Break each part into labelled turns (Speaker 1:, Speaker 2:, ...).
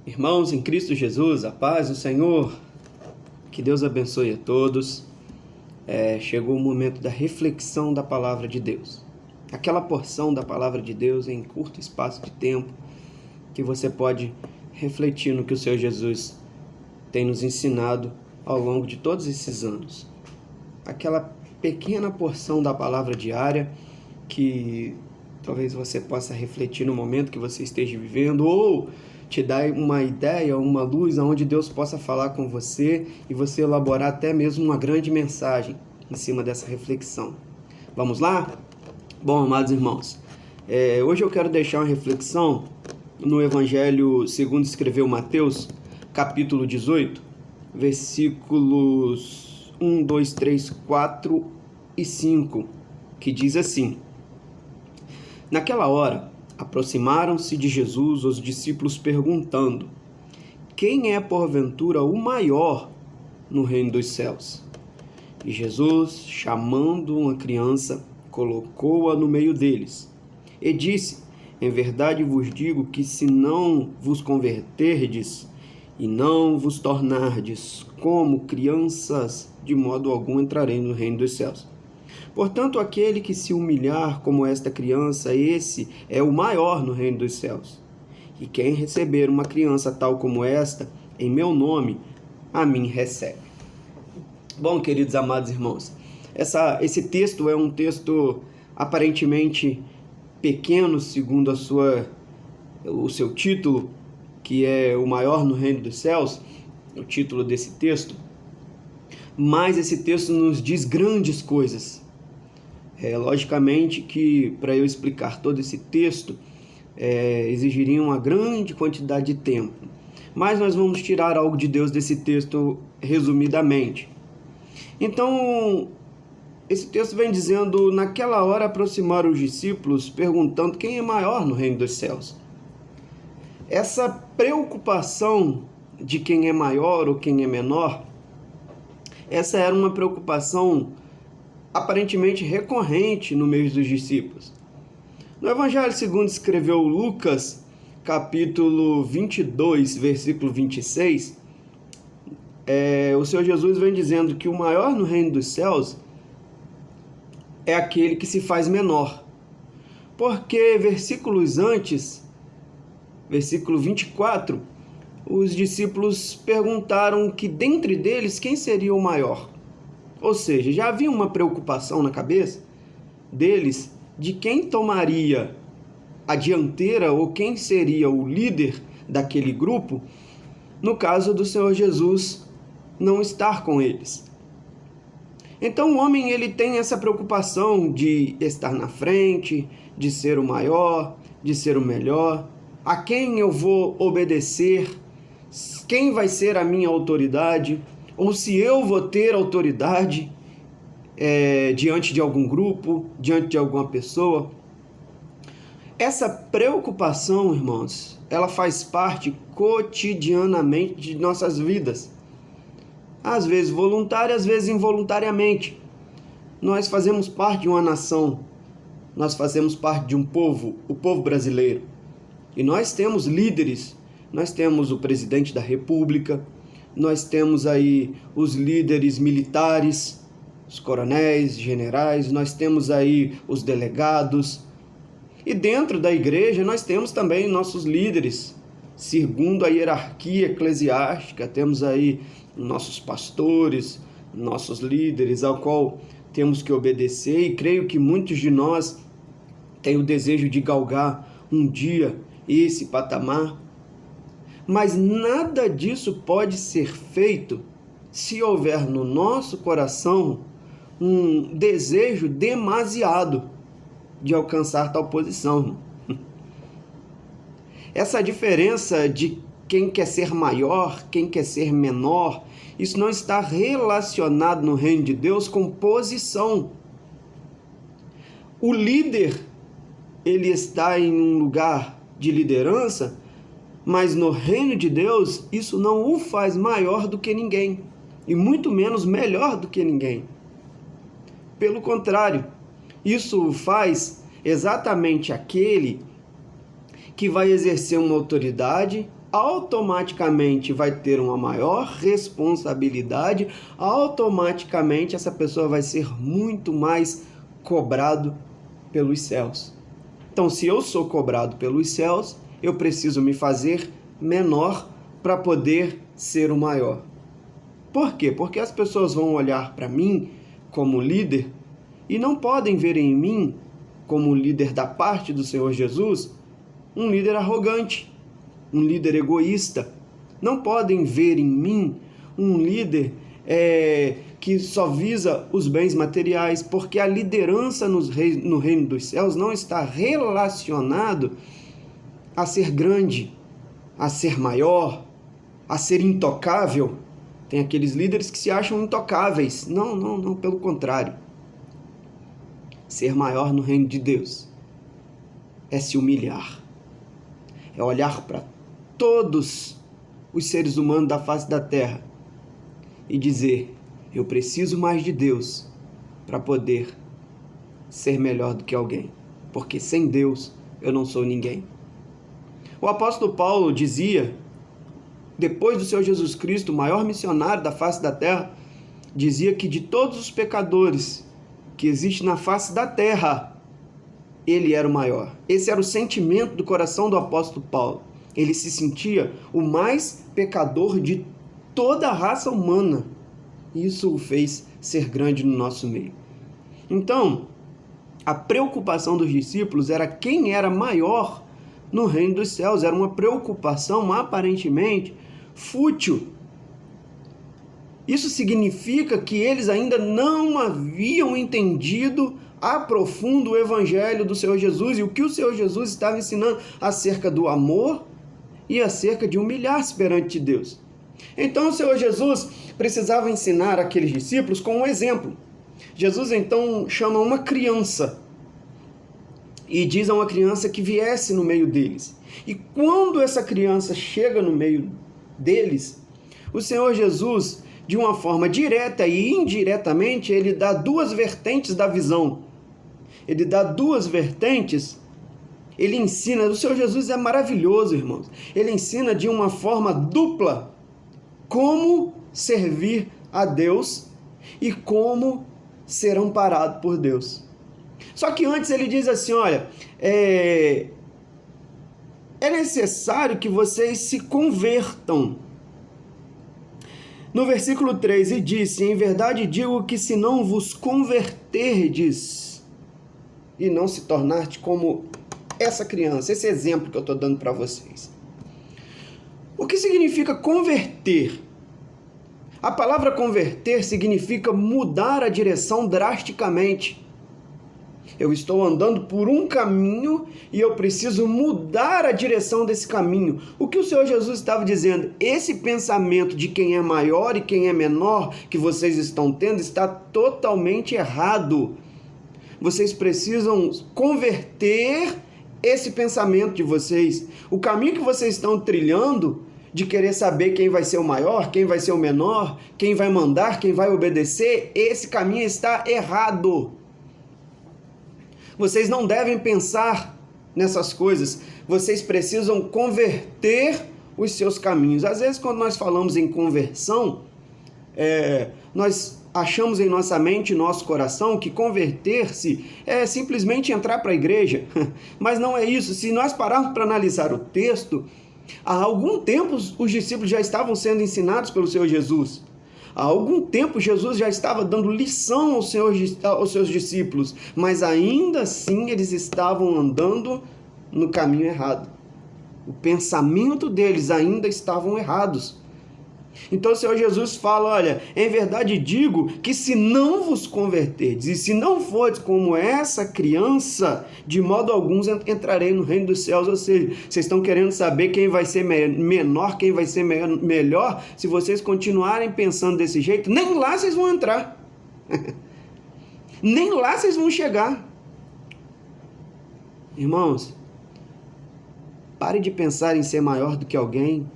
Speaker 1: Irmãos em Cristo Jesus, a paz do Senhor, que Deus abençoe a todos. Chegou o momento da reflexão da palavra de Deus. Aquela porção da palavra de Deus em curto espaço de tempo que você pode refletir no que o Senhor Jesus tem nos ensinado ao longo de todos esses anos. Aquela pequena porção da palavra diária que talvez você possa refletir no momento que você esteja vivendo ou te dar uma ideia, uma luz aonde Deus possa falar com você e você elaborar até mesmo uma grande mensagem em cima dessa reflexão. Vamos lá? Bom, amados irmãos, hoje eu quero deixar uma reflexão no Evangelho segundo escreveu Mateus, capítulo 18, versículos 1, 2, 3, 4 e 5, que diz assim: Naquela hora, aproximaram-se de Jesus os discípulos perguntando: Quem é porventura o maior no reino dos céus? E Jesus, chamando uma criança, colocou-a no meio deles e disse: Em verdade vos digo que se não vos converterdes e não vos tornardes como crianças, de modo algum entrareis no reino dos céus. Portanto, aquele que se humilhar como esta criança, esse é o maior no reino dos céus. E quem receber uma criança tal como esta, em meu nome, a mim recebe. Bom, queridos amados irmãos, esse texto é um texto aparentemente pequeno, segundo o seu título, que é o maior no reino dos céus, o título desse texto. Mas esse texto nos diz grandes coisas. Logicamente que para eu explicar todo esse texto exigiria uma grande quantidade de tempo, mas nós vamos tirar algo de Deus desse texto resumidamente. Então, esse texto vem dizendo: naquela hora aproximaram os discípulos perguntando quem é maior no reino dos céus. Essa preocupação de quem é maior ou quem é menor, essa era uma preocupação aparentemente recorrente no meio dos discípulos. No Evangelho segundo escreveu Lucas, capítulo 22, versículo 26, o Senhor Jesus vem dizendo que o maior no reino dos céus é aquele que se faz menor. Porque versículos antes, versículo 24, os discípulos perguntaram que dentre deles quem seria o maior. Ou seja, já havia uma preocupação na cabeça deles de quem tomaria a dianteira ou quem seria o líder daquele grupo, no caso do Senhor Jesus não estar com eles. Então o homem ele tem essa preocupação de estar na frente, de ser o maior, de ser o melhor, a quem eu vou obedecer, quem vai ser a minha autoridade, ou se eu vou ter autoridade diante de algum grupo, diante de alguma pessoa. Essa preocupação, irmãos, ela faz parte cotidianamente de nossas vidas. Às vezes voluntária, às vezes involuntariamente. Nós fazemos parte de uma nação, nós fazemos parte de um povo, o povo brasileiro. E nós temos líderes, nós temos o presidente da República, nós temos aí os líderes militares, os coronéis, generais, nós temos aí os delegados. E dentro da igreja nós temos também nossos líderes, segundo a hierarquia eclesiástica, temos aí nossos pastores, nossos líderes, ao qual temos que obedecer, e creio que muitos de nós têm o desejo de galgar um dia esse patamar. Mas nada disso pode ser feito se houver no nosso coração um desejo demasiado de alcançar tal posição. Essa diferença de quem quer ser maior, quem quer ser menor, isso não está relacionado no reino de Deus com posição. O líder, ele está em um lugar de liderança, mas no reino de Deus, isso não o faz maior do que ninguém, e muito menos melhor do que ninguém. Pelo contrário, isso faz exatamente aquele que vai exercer uma autoridade automaticamente vai ter uma maior responsabilidade, automaticamente essa pessoa vai ser muito mais cobrado pelos céus. Então, se eu sou cobrado pelos céus, eu preciso me fazer menor para poder ser o maior. Por quê? Porque as pessoas vão olhar para mim como líder e não podem ver em mim, como líder da parte do Senhor Jesus, um líder arrogante, um líder egoísta. Não podem ver em mim um líder que só visa os bens materiais, porque a liderança no reino dos céus não está relacionado a ser grande, a ser maior, a ser intocável. Tem aqueles líderes que se acham intocáveis. Não, pelo contrário. Ser maior no reino de Deus é se humilhar, é olhar para todos os seres humanos da face da terra e dizer: eu preciso mais de Deus para poder ser melhor do que alguém, porque sem Deus eu não sou ninguém. O apóstolo Paulo dizia, depois do Senhor Jesus Cristo, o maior missionário da face da terra, dizia que de todos os pecadores que existem na face da terra, ele era o maior. Esse era o sentimento do coração do apóstolo Paulo. Ele se sentia o mais pecador de toda a raça humana. Isso o fez ser grande no nosso meio. Então, a preocupação dos discípulos era quem era maior no reino dos céus. Era uma preocupação aparentemente fútil. Isso significa que eles ainda não haviam entendido a profundo o evangelho do Senhor Jesus e o que o Senhor Jesus estava ensinando acerca do amor e acerca de humilhar-se perante Deus. Então o Senhor Jesus precisava ensinar aqueles discípulos com um exemplo. Jesus então chama uma criança e diz a uma criança que viesse no meio deles. E quando essa criança chega no meio deles, o Senhor Jesus, de uma forma direta e indiretamente, ele dá duas vertentes da visão. Ele dá duas vertentes, ele ensina. O Senhor Jesus é maravilhoso, irmãos. Ele ensina de uma forma dupla como servir a Deus e como ser amparado por Deus. Só que antes ele diz assim, olha, é necessário que vocês se convertam. No versículo 3, e disse: em verdade digo que se não vos converterdes e não se tornardes como essa criança, esse exemplo que eu estou dando para vocês. O que significa converter? A palavra converter significa mudar a direção drasticamente. Eu estou andando por um caminho e eu preciso mudar a direção desse caminho. O que o Senhor Jesus estava dizendo? Esse pensamento de quem é maior e quem é menor que vocês estão tendo está totalmente errado. Vocês precisam converter esse pensamento de vocês. O caminho que vocês estão trilhando de querer saber quem vai ser o maior, quem vai ser o menor, quem vai mandar, quem vai obedecer, esse caminho está errado. Vocês não devem pensar nessas coisas. Vocês precisam converter os seus caminhos. Às vezes, quando nós falamos em conversão, nós achamos em nossa mente, em nosso coração, que converter-se é simplesmente entrar para a igreja. Mas não é isso. Se nós pararmos para analisar o texto, há algum tempo os discípulos já estavam sendo ensinados pelo Senhor Jesus. Há algum tempo Jesus já estava dando lição aos seus discípulos, mas ainda assim eles estavam andando no caminho errado. O pensamento deles ainda estavam errados. Então o Senhor Jesus fala, olha, em verdade digo que se não vos converterdes e se não fordes como essa criança, de modo algum entrarei no reino dos céus. Ou seja, vocês estão querendo saber quem vai ser menor, quem vai ser melhor? Se vocês continuarem pensando desse jeito, nem lá vocês vão entrar. Nem lá vocês vão chegar. Irmãos, pare de pensar em ser maior do que alguém.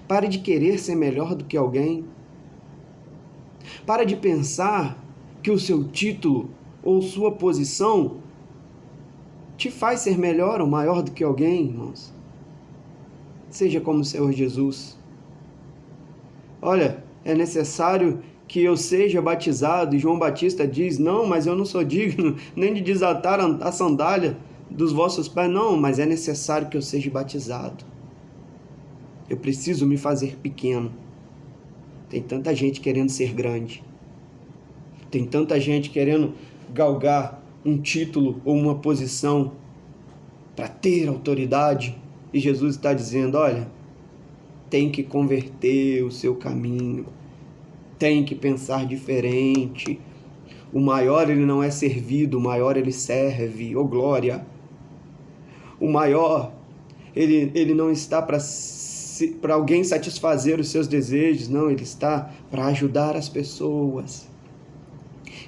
Speaker 1: Pare de querer ser melhor do que alguém. Pare de pensar que o seu título ou sua posição te faz ser melhor ou maior do que alguém, irmãos. Seja como o Senhor Jesus. Olha, é necessário que eu seja batizado, e João Batista diz, não, mas eu não sou digno nem de desatar a sandália dos vossos pés, não, mas é necessário que eu seja batizado. Eu preciso me fazer pequeno. Tem tanta gente querendo ser grande. Tem tanta gente querendo galgar um título ou uma posição para ter autoridade. E Jesus está dizendo, olha, tem que converter o seu caminho. Tem que pensar diferente. O maior, ele não é servido, o maior, ele serve. Ô glória! O maior, ele não está para alguém satisfazer os seus desejos, não, ele está para ajudar as pessoas.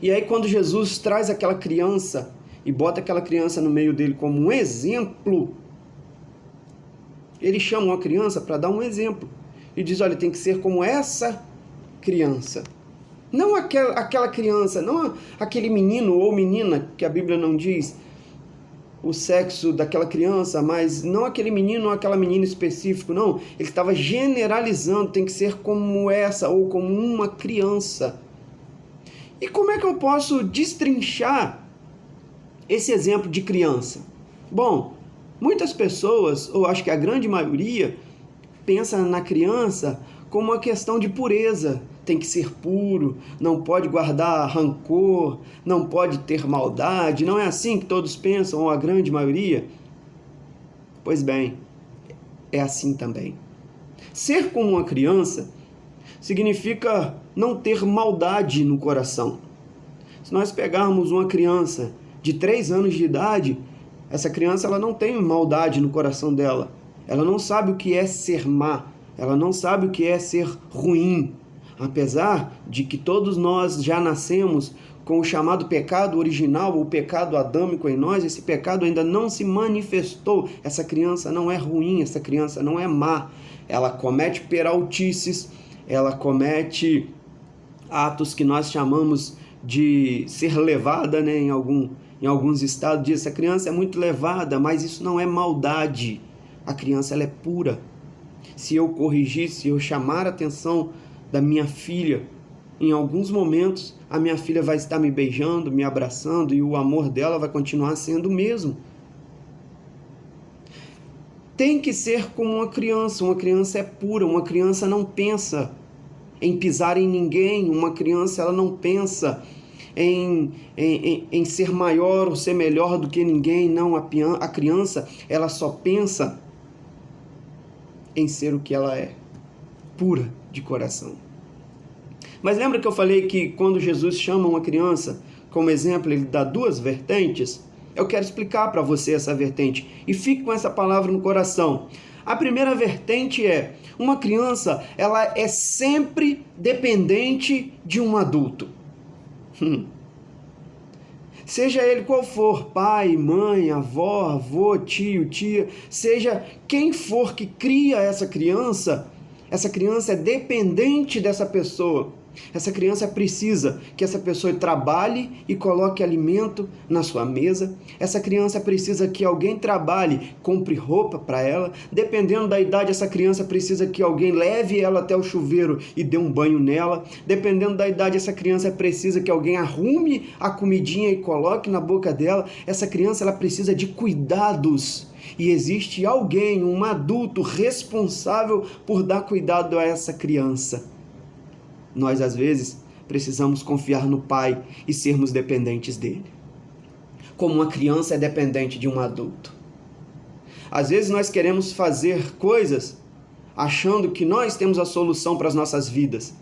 Speaker 1: E aí quando Jesus traz aquela criança e bota aquela criança no meio dele como um exemplo, ele chama uma criança para dar um exemplo e diz, olha, tem que ser como essa criança. Não aquela criança, não aquele menino ou menina, que a Bíblia não diz o sexo daquela criança, mas não aquele menino ou aquela menina específico, não. Ele estava generalizando, tem que ser como essa ou como uma criança. E como é que eu posso destrinchar esse exemplo de criança? Bom, muitas pessoas, ou acho que a grande maioria, pensa na criança como uma questão de pureza. Tem que ser puro, não pode guardar rancor, não pode ter maldade. Não é assim que todos pensam, ou a grande maioria? Pois bem, é assim também. Ser como uma criança significa não ter maldade no coração. Se nós pegarmos uma criança de 3 anos de idade, essa criança ela não tem maldade no coração dela. Ela não sabe o que é ser má, ela não sabe o que é ser ruim. Apesar de que todos nós já nascemos com o chamado pecado original, o pecado adâmico em nós, esse pecado ainda não se manifestou. Essa criança não é ruim, essa criança não é má. Ela comete peraltices, ela comete atos que nós chamamos de ser levada, né? Em alguns estados diz, essa criança é muito levada, mas isso não é maldade. A criança ela é pura. Se eu corrigir, se eu chamar a atenção da minha filha, em alguns momentos a minha filha vai estar me beijando, me abraçando, e o amor dela vai continuar sendo o mesmo. Tem que ser como uma criança é pura, uma criança não pensa em pisar em ninguém, uma criança ela não pensa em ser maior ou ser melhor do que ninguém, não, a criança ela só pensa em ser o que ela é, pura de coração. Mas lembra que eu falei que quando Jesus chama uma criança como exemplo, ele dá 2 vertentes? Eu quero explicar para você essa vertente e fique com essa palavra no coração. A primeira vertente é, uma criança ela é sempre dependente de um adulto. Seja ele qual for, pai, mãe, avó, avô, tio, tia, seja quem for que cria essa criança é dependente dessa pessoa. Essa criança precisa que essa pessoa trabalhe e coloque alimento na sua mesa. Essa criança precisa que alguém trabalhe, compre roupa para ela. Dependendo da idade, essa criança precisa que alguém leve ela até o chuveiro e dê um banho nela. Dependendo da idade, essa criança precisa que alguém arrume a comidinha e coloque na boca dela. Essa criança ela precisa de cuidados. E existe alguém, um adulto responsável por dar cuidado a essa criança. Nós, às vezes, precisamos confiar no Pai e sermos dependentes dele. Como uma criança é dependente de um adulto. Às vezes nós queremos fazer coisas achando que nós temos a solução para as nossas vidas.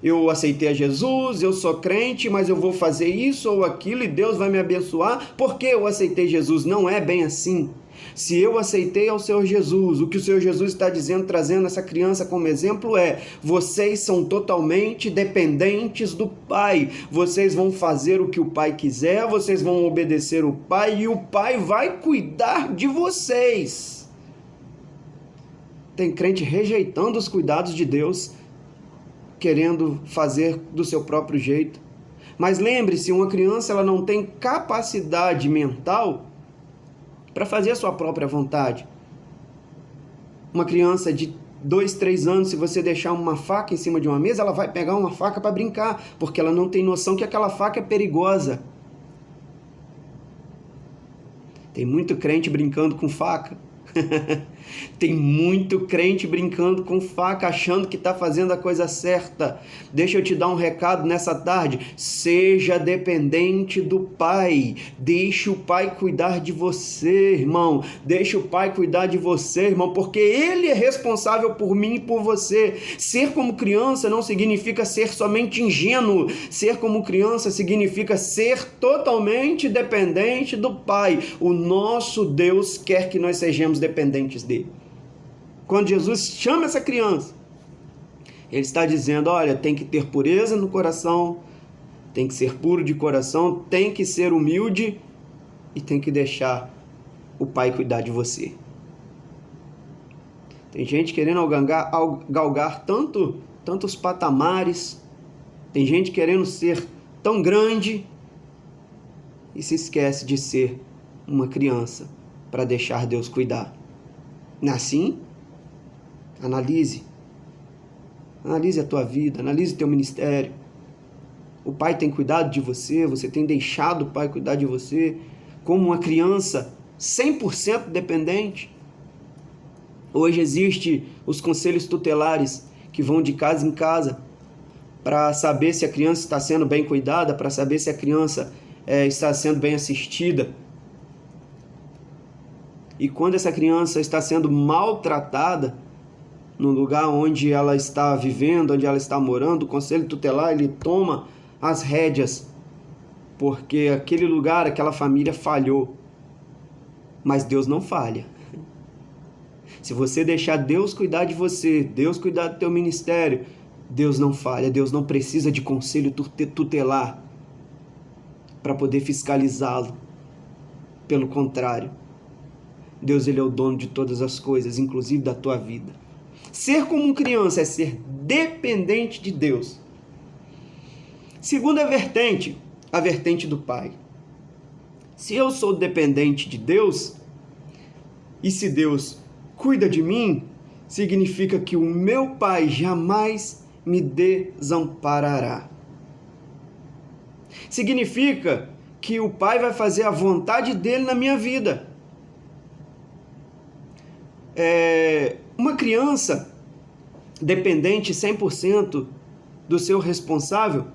Speaker 1: Eu aceitei a Jesus, eu sou crente, mas eu vou fazer isso ou aquilo e Deus vai me abençoar porque eu aceitei Jesus. Não é bem assim. Se eu aceitei ao Senhor Jesus, o que o Senhor Jesus está dizendo, trazendo essa criança como exemplo é: vocês são totalmente dependentes do Pai. Vocês vão fazer o que o Pai quiser, vocês vão obedecer o Pai e o Pai vai cuidar de vocês. Tem crente rejeitando os cuidados de Deus, querendo fazer do seu próprio jeito. Mas lembre-se, uma criança ela não tem capacidade mental para fazer a sua própria vontade. Uma criança de 2, 3 anos, se você deixar uma faca em cima de uma mesa, ela vai pegar uma faca para brincar, porque ela não tem noção que aquela faca é perigosa. Tem muito crente brincando com faca. Tem muito crente brincando com faca, achando que está fazendo a coisa certa. Deixa eu te dar um recado nessa tarde. Seja dependente do Pai. Deixe o Pai cuidar de você, irmão. Deixe o Pai cuidar de você, irmão, porque Ele é responsável por mim e por você. Ser como criança não significa ser somente ingênuo. Ser como criança significa ser totalmente dependente do Pai. O nosso Deus quer que nós sejamos dependentes dele. Quando Jesus chama essa criança, ele está dizendo, olha, tem que ter pureza no coração, tem que ser puro de coração, tem que ser humilde e tem que deixar o Pai cuidar de você. Tem gente querendo galgar tantos patamares, tem gente querendo ser tão grande e se esquece de ser uma criança para deixar Deus cuidar. Assim, analise a tua vida, analise o teu ministério. O Pai tem cuidado de você, você tem deixado o Pai cuidar de você como uma criança 100% dependente. Hoje existem os conselhos tutelares que vão de casa em casa para saber se a criança está sendo bem cuidada, para saber se a criança está sendo bem assistida. E quando essa criança está sendo maltratada no lugar onde ela está vivendo, onde ela está morando, o conselho tutelar ele toma as rédeas, porque aquele lugar, aquela família falhou. Mas Deus não falha. Se você deixar Deus cuidar de você, Deus cuidar do teu ministério, Deus não falha. Deus não precisa de conselho tutelar para poder fiscalizá-lo. Pelo contrário, Deus ele é o dono de todas as coisas, inclusive da tua vida. Ser como criança é ser dependente de Deus. Segunda vertente, a vertente do Pai. Se eu sou dependente de Deus, e se Deus cuida de mim, significa que o meu Pai jamais me desamparará. Significa que o Pai vai fazer a vontade dele na minha vida. Uma criança dependente 100% do seu responsável,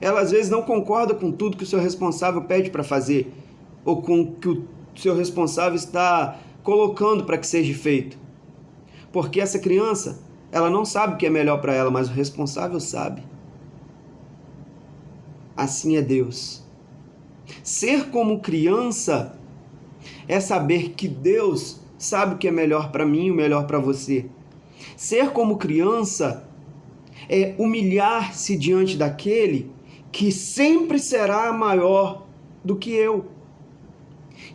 Speaker 1: ela às vezes não concorda com tudo que o seu responsável pede para fazer, ou com o que o seu responsável está colocando para que seja feito. Porque essa criança, ela não sabe o que é melhor para ela, mas o responsável sabe. Assim é Deus. Ser como criança é saber que Deus sabe o que é melhor para mim e o melhor para você. Ser como criança é humilhar-se diante daquele que sempre será maior do que eu.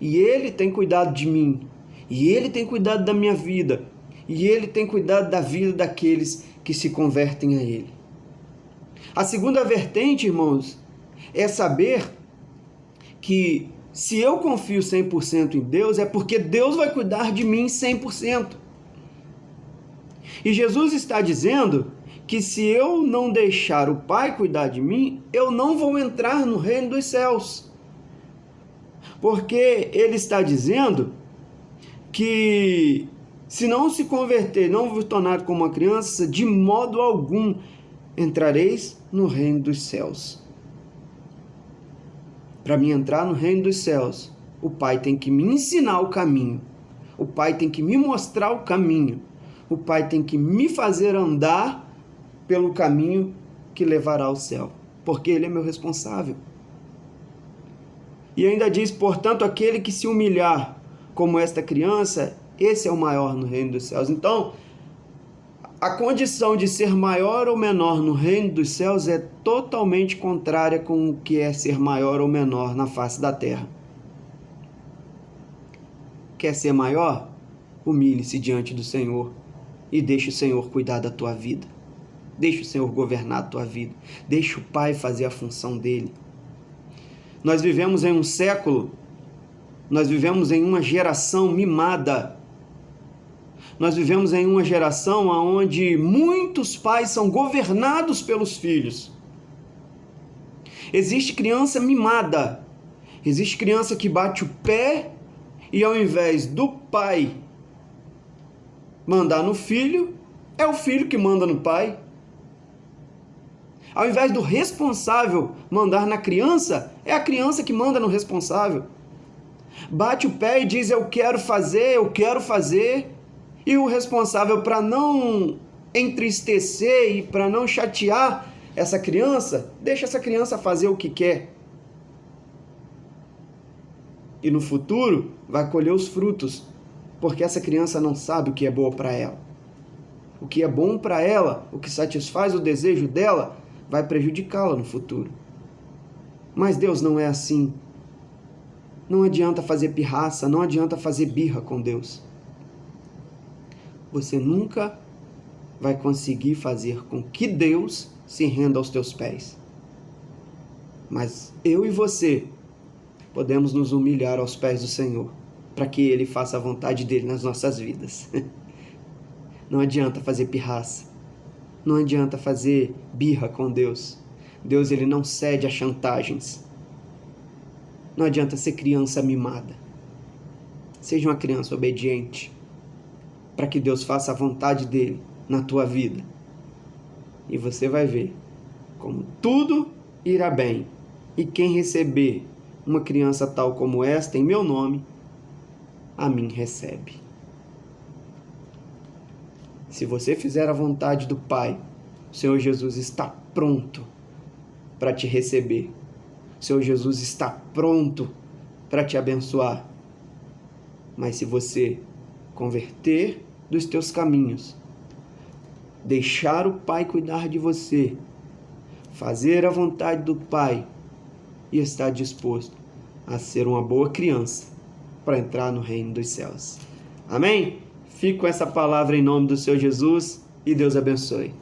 Speaker 1: E ele tem cuidado de mim, e ele tem cuidado da minha vida, e ele tem cuidado da vida daqueles que se convertem a ele. A segunda vertente, irmãos, é saber que se eu confio 100% em Deus, é porque Deus vai cuidar de mim 100%. E Jesus está dizendo que se eu não deixar o Pai cuidar de mim, eu não vou entrar no reino dos céus. Porque ele está dizendo que se não se converter, não vos tornar como uma criança, de modo algum entrareis no reino dos céus. Para mim entrar no reino dos céus, o Pai tem que me ensinar o caminho. O Pai tem que me mostrar o caminho. O Pai tem que me fazer andar pelo caminho que levará ao céu. Porque Ele é meu responsável. E ainda diz, portanto, aquele que se humilhar como esta criança, esse é o maior no reino dos céus. Então, a condição de ser maior ou menor no reino dos céus é totalmente contrária com o que é ser maior ou menor na face da terra. Quer ser maior? Humilhe-se diante do Senhor e deixe o Senhor cuidar da tua vida. Deixe o Senhor governar a tua vida. Deixe o Pai fazer a função dele. Nós vivemos em um século, nós vivemos em uma geração mimada. Nós vivemos em uma geração onde muitos pais são governados pelos filhos. Existe criança mimada, existe criança que bate o pé e ao invés do pai mandar no filho, é o filho que manda no pai. Ao invés do responsável mandar na criança, é a criança que manda no responsável. Bate o pé e diz eu quero fazer, e o responsável, para não entristecer e para não chatear essa criança, deixa essa criança fazer o que quer. E no futuro vai colher os frutos, porque essa criança não sabe o que é bom para ela. O que é bom para ela, o que satisfaz o desejo dela, vai prejudicá-la no futuro. Mas Deus não é assim. Não adianta fazer pirraça, não adianta fazer birra com Deus. Você nunca vai conseguir fazer com que Deus se renda aos teus pés. Mas eu e você podemos nos humilhar aos pés do Senhor, para que Ele faça a vontade dEle nas nossas vidas. Não adianta fazer pirraça, não adianta fazer birra com Deus. Deus, Ele não cede a chantagens. Não adianta ser criança mimada. Seja uma criança obediente, para que Deus faça a vontade dEle na tua vida. E você vai ver como tudo irá bem. E quem receber uma criança tal como esta em meu nome, a mim recebe. Se você fizer a vontade do Pai, o Senhor Jesus está pronto para te receber. O Senhor Jesus está pronto para te abençoar. Mas se você converter dos teus caminhos, deixar o Pai cuidar de você, fazer a vontade do Pai e estar disposto a ser uma boa criança para entrar no reino dos céus. Amém? Fico com essa palavra em nome do Senhor Jesus e Deus abençoe.